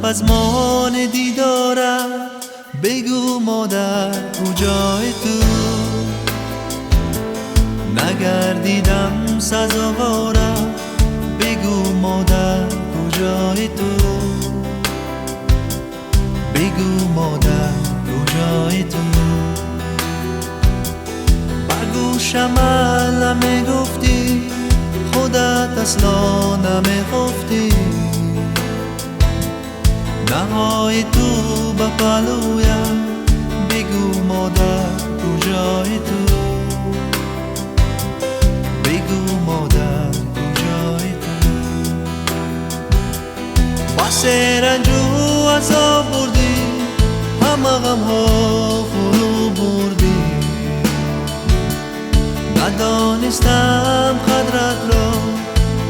پزمان دیدارم، بگو مادر کجای تو؟ نگردیدم سزاوارم، بگو مادر کجای تو؟ بگو مادر کجای تو؟ برگوشم علمه گفتی، خودت اصلا نمیخفتی. نهای تو به پلویم، بگو مادر کجای تو؟ بگو مادر کجای تو؟ بس رنج و عذاب بردی، همه غم ها فرو بردی. ندانستم قدرت را،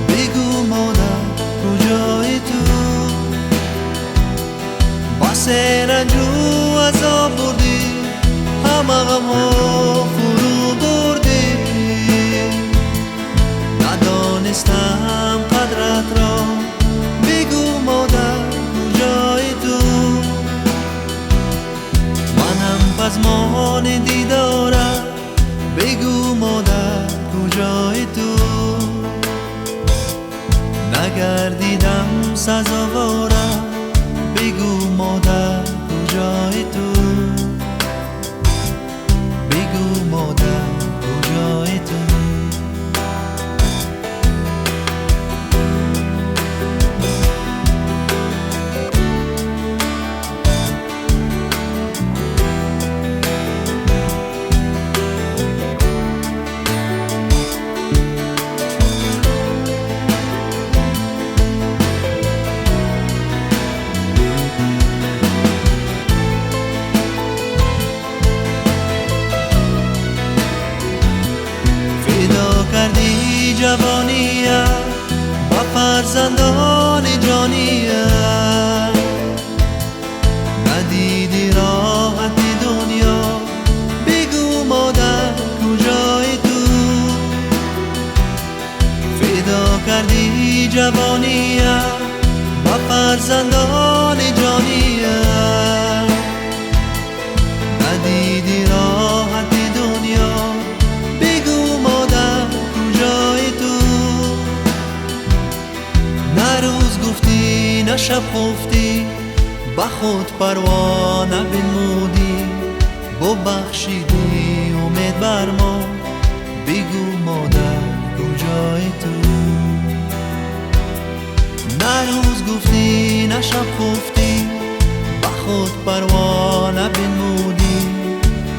بگو مادر کجای تو؟ بس رنج و عذاب بردی، همه غم ها فرو بردی. ندانستم قدرت را، بگو مادر کجای تو؟ منم پزمان دیدارم، بگو مادر کجای تو؟ نگردیدم سزاوارم، بگو مادر کجای تو؟ بگو مادر کجای تو؟ کردی جوانیم با فرزندان جانیم، ندیدی راحت دنیا، بگو مادر کجای تو؟ فدا کردی جوانیم با فرزندان جانیم، ندیدی راحت دنیا، بگو مادر کجای تو؟ نه روز گفتی نه شب خفتی، با خود پروا نبنمودی. ببخشیدی امید بر ما، بگو مادر کجای تو؟ نه روز گفتی نه شب خفتی، با خود پروا نبنمودی.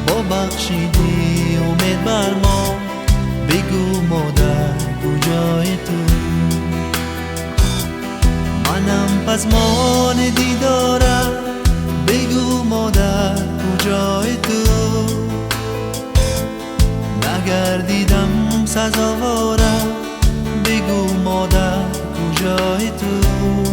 ببخشیدی امید بر ما، بگو مادر کجای تو؟ منم پزمان دیدارم، بگو مادر کجای تو؟ نگردیدم سزاوارم، بگو مادر کجای تو؟